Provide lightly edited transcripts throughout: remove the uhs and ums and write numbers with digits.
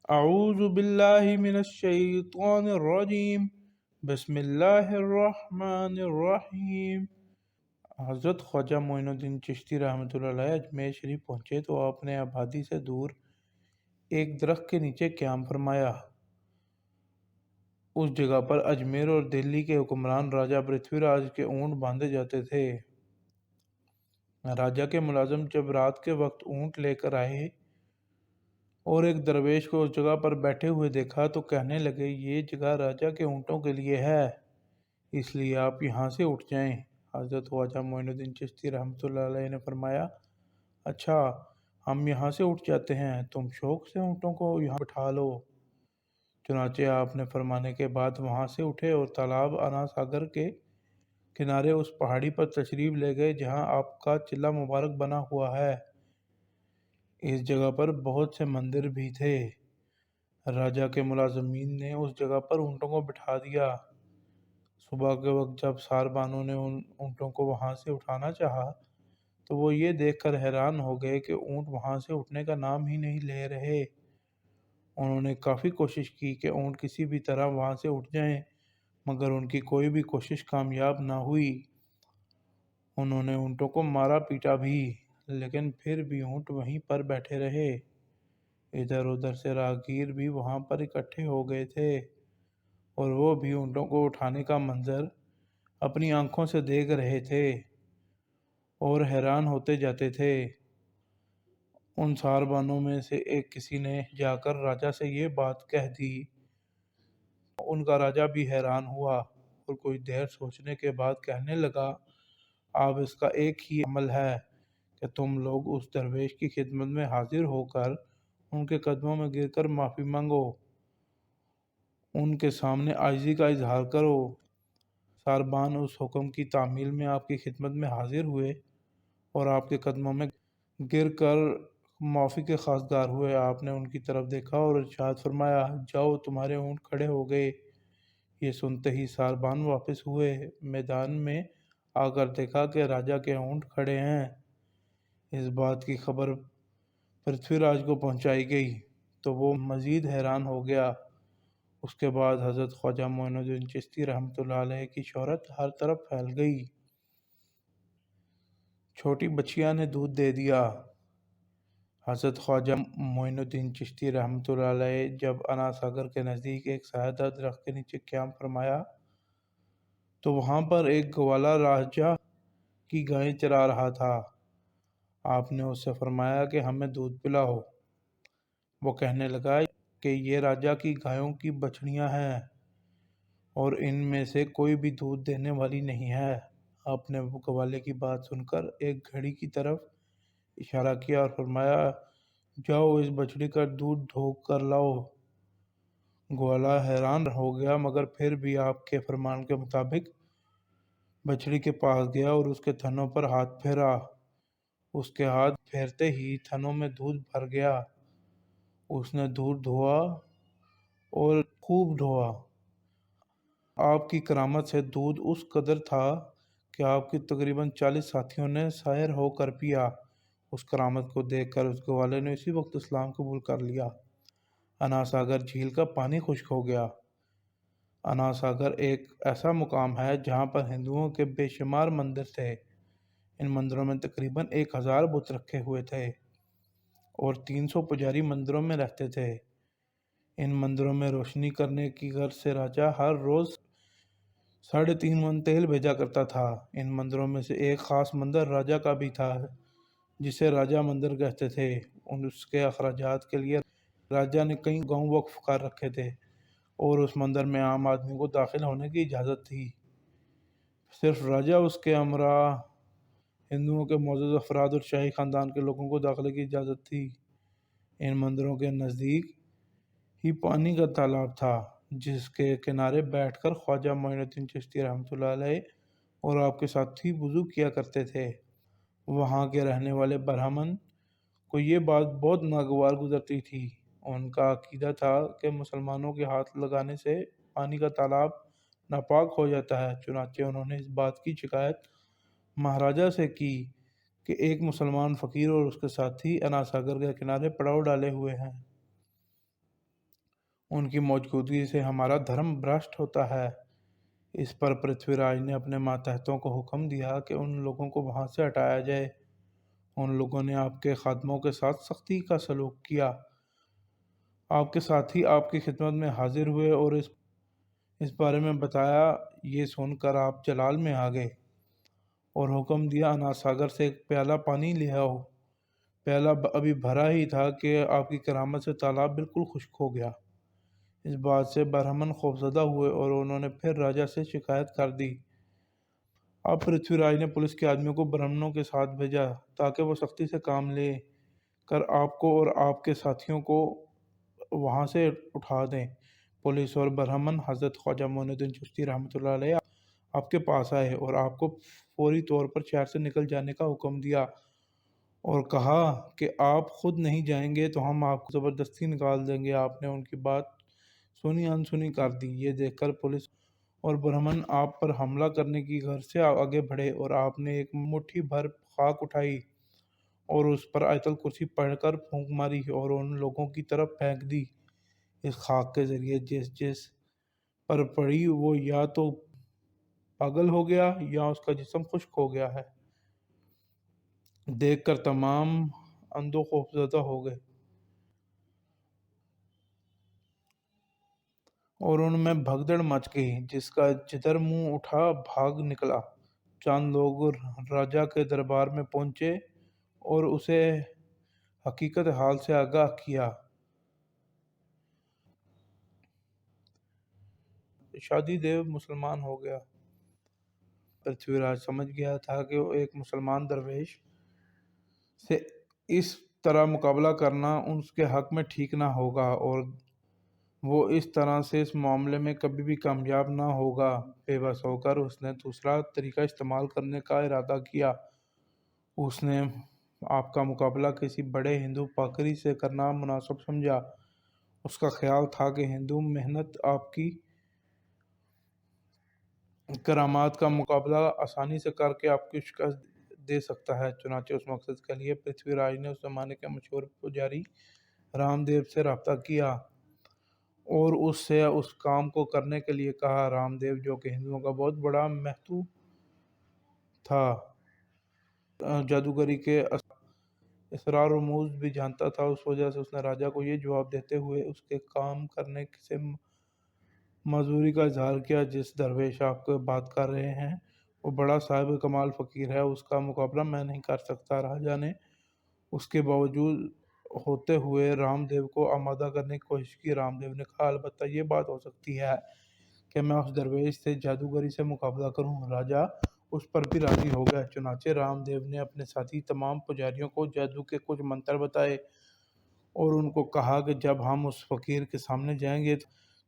اعوذ باللہ من الشیطان الرجیم بسم اللہ الرحمن الرحیم۔ حضرت خواجہ معین الدین چشتی رحمۃ اللہ علیہ اجمیر شریف پہنچے تو آپ نے آبادی سے دور ایک درخت کے نیچے قیام فرمایا۔ اس جگہ پر اجمیر اور دہلی کے حکمران راجہ پرتھوی راج کے اونٹ باندھے جاتے تھے۔ راجہ کے ملازم جب رات کے وقت اونٹ لے کر آئے اور ایک درویش کو اس جگہ پر بیٹھے ہوئے دیکھا تو کہنے لگے، یہ جگہ راجہ کے اونٹوں کے لیے ہے، اس لیے آپ یہاں سے اٹھ جائیں۔ حضرت خواجہ معین الدین چشتی رحمۃ اللہ علیہ نے فرمایا، اچھا ہم یہاں سے اٹھ جاتے ہیں، تم شوق سے اونٹوں کو یہاں بٹھا لو۔ چنانچہ آپ نے فرمانے کے بعد وہاں سے اٹھے اور تالاب انا ساگر کے کنارے اس پہاڑی پر تشریف لے گئے جہاں آپ کا چلہ مبارک بنا ہوا ہے۔ اس جگہ پر بہت سے مندر بھی تھے۔ راجہ کے ملازمین نے اس جگہ پر اونٹوں کو بٹھا دیا۔ صبح کے وقت جب ساربانوں نے ان اونٹوں کو وہاں سے اٹھانا چاہا تو وہ یہ دیکھ کر حیران ہو گئے کہ اونٹ وہاں سے اٹھنے کا نام ہی نہیں لے رہے۔ انہوں نے کافی کوشش کی کہ اونٹ کسی بھی طرح وہاں سے اٹھ جائیں، مگر ان کی کوئی بھی کوشش کامیاب نہ ہوئی۔ انہوں نے اونٹوں کو مارا پیٹا بھی، لیکن پھر بھی اونٹ وہیں پر بیٹھے رہے۔ ادھر ادھر سے راہگیر بھی وہاں پر اکٹھے ہو گئے تھے اور وہ بھی اونٹوں کو اٹھانے کا منظر اپنی آنکھوں سے دیکھ رہے تھے اور حیران ہوتے جاتے تھے۔ ان ساربانوں میں سے ایک کسی نے جا کر راجہ سے یہ بات کہہ دی۔ ان کا راجہ بھی حیران ہوا اور کچھ دیر سوچنے کے بعد کہنے لگا، اب اس کا ایک ہی عمل ہے کہ تم لوگ اس درویش کی خدمت میں حاضر ہو کر ان کے قدموں میں گر کر معافی مانگو، ان کے سامنے عاجزی کا اظہار کرو۔ ساربان اس حکم کی تعمیل میں آپ کی خدمت میں حاضر ہوئے اور آپ کے قدموں میں گر کر معافی کے خواستگار ہوئے۔ آپ نے ان کی طرف دیکھا اور ارشاد فرمایا، جاؤ تمہارے اونٹ کھڑے ہو گئے۔ یہ سنتے ہی ساربان واپس ہوئے۔ میدان میں آ کر دیکھا کہ راجہ کے اونٹ کھڑے ہیں۔ اس بات کی خبر پرتھوی راج کو پہنچائی گئی تو وہ مزید حیران ہو گیا۔ اس کے بعد حضرت خواجہ معین الدین چشتی رحمۃ اللہ علیہ کی شہرت ہر طرف پھیل گئی۔ چھوٹی بچیاں نے دودھ دے دیا۔ حضرت خواجہ معین الدین چشتی رحمۃ اللہ علیہ جب انا ساگر کے نزدیک ایک سایہ دار درخت کے نیچے قیام فرمایا تو وہاں پر ایک گوالا راجہ کی گائیں چرا رہا تھا۔ آپ نے اس سے فرمایا کہ ہمیں دودھ پلاؤ۔ وہ کہنے لگا کہ یہ راجہ کی گایوں کی بچڑیاں ہیں اور ان میں سے کوئی بھی دودھ دینے والی نہیں ہے۔ آپ نے وہ گوالے کی بات سن کر ایک گھڑی کی طرف اشارہ کیا اور فرمایا، جاؤ اس بچڑی کا دودھ دھو کر لاؤ۔ گوالا حیران ہو گیا مگر پھر بھی آپ کے فرمان کے مطابق بچڑی کے پاس گیا اور اس کے تھنوں پر ہاتھ پھیرا۔ اس کے ہاتھ پھیرتے ہی تھنوں میں دودھ بھر گیا۔ اس نے دودھ دھوا اور خوب دھوا۔ آپ کی کرامت سے دودھ اس قدر تھا کہ آپ کی تقریباً 40 ساتھیوں نے سیر ہو کر پیا۔ اس کرامت کو دیکھ کر اس گوالے نے اسی وقت اسلام قبول کر لیا۔ انا ساگر جھیل کا پانی خشک ہو گیا۔ انا ساگر ایک ایسا مقام ہے جہاں پر ہندوؤں کے بے شمار مندر تھے۔ ان مندروں میں تقریباً 1000 بت رکھے ہوئے تھے اور 300 پجاری مندروں میں رہتے تھے۔ ان مندروں میں روشنی کرنے کی غرض سے راجہ ہر روز 3.5 من تیل بھیجا کرتا تھا۔ ان مندروں میں سے ایک خاص مندر راجہ کا بھی تھا جسے راجہ مندر کہتے تھے۔ اس کے اخراجات کے لیے راجہ نے کئی گاؤں وقف کر رکھے تھے اور اس مندر میں عام آدمی کو داخل ہونے کی اجازت تھی۔ صرف راجہ، اس کے امراء، ہندوؤں کے معزز افراد اور شاہی خاندان کے لوگوں کو داخلے کی اجازت تھی۔ ان مندروں کے نزدیک ہی پانی کا تالاب تھا جس کے کنارے بیٹھ کر خواجہ معین الدین چشتی رحمۃ اللہ علیہ اور آپ کے ساتھی وضو کیا کرتے تھے۔ وہاں کے رہنے والے برہمن کو یہ بات بہت ناگوار گزرتی تھی۔ ان کا عقیدہ تھا کہ مسلمانوں کے ہاتھ لگانے سے پانی کا تالاب ناپاک ہو جاتا ہے۔ چنانچہ انہوں نے اس بات کی شکایت مہاراجہ سے کی کہ ایک مسلمان فقیر اور اس کے ساتھی انا ساگر کے کنارے پڑاؤ ڈالے ہوئے ہیں۔ ان کی موجودگی سے ہمارا دھرم بھرشٹ ہوتا ہے۔ اس پر پرتھوی راج نے اپنے ماتحتوں کو حکم دیا کہ ان لوگوں کو وہاں سے ہٹایا جائے۔ ان لوگوں نے آپ کے خادموں کے ساتھ سختی کا سلوک کیا۔ آپ کے ساتھی آپ کی خدمت میں حاضر ہوئے اور اس بارے میں بتایا۔ یہ سن کر آپ جلال میں آ گئے اور حکم دیا اناساگر سے ایک پیالہ پانی لے آؤ۔ پیالہ ابھی بھرا ہی تھا کہ آپ کی کرامت سے تالاب بالکل خشک ہو گیا۔ اس بات سے برہمن خوفزدہ ہوئے اور انہوں نے پھر راجا سے شکایت کر دی۔ اب پرتھوی راج نے پولیس کے آدمیوں کو برہمنوں کے ساتھ بھیجا تاکہ وہ سختی سے کام لے کر آپ کو اور آپ کے ساتھیوں کو وہاں سے اٹھا دیں۔ پولیس اور برہمن حضرت خواجہ معین الدین چشتی رحمۃ اللہ علیہ آپ کے پاس آئے اور آپ کو فوری طور پر شہر سے نکل جانے کا حکم دیا اور کہا کہ آپ خود نہیں جائیں گے تو ہم آپ کو زبردستی نکال دیں گے۔ آپ نے ان کی بات سنی انسنی کر دی۔ یہ دیکھ کر پولیس اور برہمن آپ پر حملہ کرنے کی غرض سے آگے بڑھے اور آپ نے ایک مٹھی بھر خاک اٹھائی اور اس پر آیت الکرسی پڑھ کر پھونک ماری اور ان لوگوں کی طرف پھینک دی۔ اس خاک کے ذریعے جس پر پڑی وہ یا تو پاگل ہو گیا یا اس کا جسم خشک ہو گیا ہے۔ دیکھ کر تمام اندھو خوفزدہ ہو گئے اور ان میں بھگدڑ مچ گئی۔ جس کا جدھر منہ اٹھا بھاگ نکلا۔ چند لوگ راجا کے دربار میں پہنچے اور اسے حقیقت حال سے آگاہ کیا۔ شادی دیو مسلمان ہو گیا۔ پرتھوی راج سمجھ گیا تھا کہ ایک مسلمان درویش سے اس طرح مقابلہ کرنا اس کے حق میں ٹھیک نہ ہوگا اور وہ اس طرح سے اس معاملے میں کبھی بھی کامیاب نہ ہوگا۔ بے بس ہو کر اس نے دوسرا طریقہ استعمال کرنے کا ارادہ کیا۔ اس نے آپ کا مقابلہ کسی بڑے ہندو پاکری سے کرنا مناسب سمجھا۔ اس کا خیال تھا کہ ہندو محنت آپ کی کرامات کا مقابلہ آسانی سے کر کے آپ کو شکست دے سکتا ہے۔ چنانچہ اس مقصد کے لیے پرتھوی راج نے اس زمانے کے مشہور پجاری رام دیو سے رابطہ کیا اور اس سے اس کام کو کرنے کے لیے کہا۔ رام دیو جو کہ ہندوؤں کا بہت بڑا محتو تھا، جادوگری کے اسرار و رموز بھی جانتا تھا، اس وجہ سے اس نے راجا کو یہ جواب دیتے ہوئے اس کے کام کرنے سے معذوری کا اظہار کیا۔ جس درویش آپ کو بات کر رہے ہیں وہ بڑا صاحب کمال فقیر ہے، اس کا مقابلہ میں نہیں کر سکتا۔ راجا نے اس کے باوجود ہوتے ہوئے رام دیو کو آمادہ کرنے کی کوشش کی۔ رام دیو نے کہا البتہ یہ بات ہو سکتی ہے کہ میں اس درویش سے جادوگری سے مقابلہ کروں۔ راجا اس پر بھی راضی ہو گیا۔ چنانچہ رام دیو نے اپنے ساتھی تمام پجاریوں کو جادو کے کچھ منتر بتائے اور ان کو کہا کہ جب ہم اس فقیر کے سامنے جائیں گے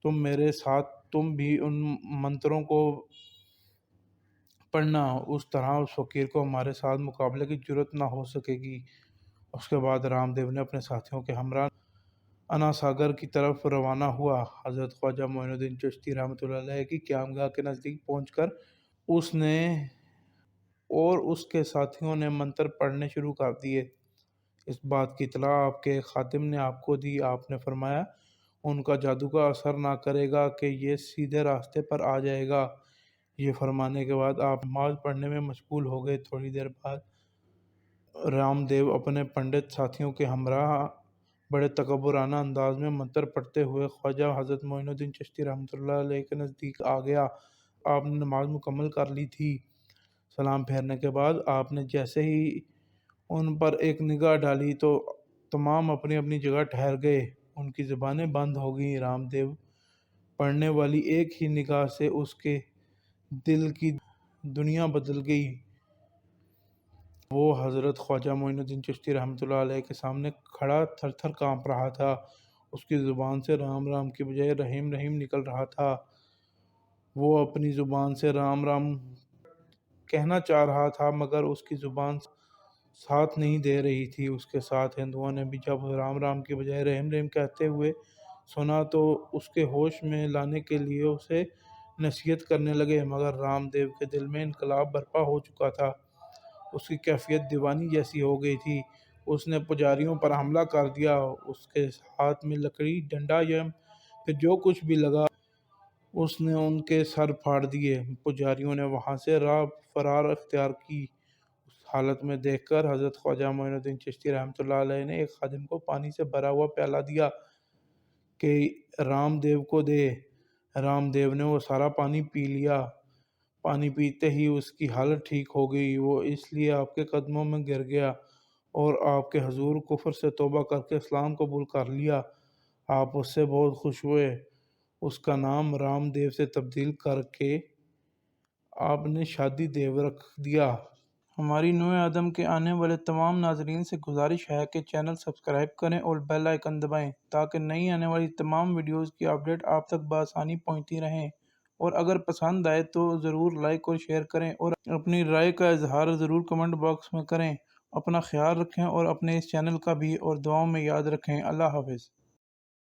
تم میرے ساتھ تم بھی ان منتروں کو پڑھنا، اس طرح اس فقیر کو ہمارے ساتھ مقابلے کی جرات نہ ہو سکے گی۔ اس کے بعد رام دیو نے اپنے ساتھیوں کے ہمراہ اناساگر کی طرف روانہ ہوا۔ حضرت خواجہ معین الدین چشتی رحمۃ اللہ علیہ کی قیامگاہ کے نزدیک پہنچ کر اس نے اور اس کے ساتھیوں نے منتر پڑھنے شروع کر دیے۔ اس بات کی اطلاع آپ کے ایک خادم نے آپ کو دی۔ آپ نے فرمایا ان کا جادو کا اثر نہ کرے گا کہ یہ سیدھے راستے پر آ جائے گا۔ یہ فرمانے کے بعد آپ نماز پڑھنے میں مشغول ہو گئے۔ تھوڑی دیر بعد رام دیو اپنے پنڈت ساتھیوں کے ہمراہ بڑے تکبرانہ انداز میں منتر پڑھتے ہوئے خواجہ حضرت معین الدین چشتی رحمۃ اللہ علیہ کے نزدیک آ گیا۔ آپ نے نماز مکمل کر لی تھی۔ سلام پھیرنے کے بعد آپ نے جیسے ہی ان پر ایک نگاہ ڈالی تو تمام اپنی اپنی جگہ ٹھہر گئے، ان کی زبانیں بند ہو گئیں۔ رام دیو پڑھنے والی ایک ہی نگاہ سے اس کے دل کی دنیا بدل گئی۔ وہ حضرت خواجہ معین الدین چشتی رحمۃ اللہ علیہ کے سامنے کھڑا تھر تھر کانپ رہا تھا۔ اس کی زبان سے رام رام کی بجائے رحیم رحیم نکل رہا تھا۔ وہ اپنی زبان سے رام رام کہنا چاہ رہا تھا مگر اس کی زبان ساتھ نہیں دے رہی تھی۔ اس کے ساتھ ہندوؤں نے بھی جب رام رام کی بجائے رحیم رحیم کہتے ہوئے سنا تو اس کے ہوش میں لانے کے لیے اسے نصیحت کرنے لگے، مگر رام دیو کے دل میں انقلاب برپا ہو چکا تھا۔ اس کی کیفیت دیوانی جیسی ہو گئی تھی۔ اس نے پجاریوں پر حملہ کر دیا۔ اس کے ہاتھ میں لکڑی ڈنڈا یا کہ جو کچھ بھی لگا اس نے ان کے سر پھاڑ دیے۔ پجاریوں نے وہاں سے راہ فرار اختیار کی۔ اس حالت میں دیکھ کر حضرت خواجہ معین الدین چشتی رحمۃ اللہ علیہ نے ایک خادم کو پانی سے بھرا ہوا پیالہ دیا کہ رام دیو کو دے۔ رام دیو نے وہ سارا پانی پی لیا۔ پانی پیتے ہی اس کی حالت ٹھیک ہو گئی۔ وہ اس لیے آپ کے قدموں میں گر گیا اور آپ کے حضور کفر سے توبہ کر کے اسلام قبول کر لیا۔ آپ اس سے بہت خوش ہوئے۔ اس کا نام رام دیو سے تبدیل کر کے آپ نے شادی دیو رکھ دیا۔ ہماری نوع آدم کے آنے والے تمام ناظرین سے گزارش ہے کہ چینل سبسکرائب کریں اور بیل آئیکن دبائیں تاکہ نئی آنے والی تمام ویڈیوز کی اپڈیٹ آپ تک بآسانی پہنچتی رہیں، اور اگر پسند آئے تو ضرور لائک اور شیئر کریں اور اپنی رائے کا اظہار ضرور کمنٹ باکس میں کریں۔ اپنا خیال رکھیں اور اپنے اس چینل کا بھی اور دعاؤں میں یاد رکھیں۔ اللہ حافظ۔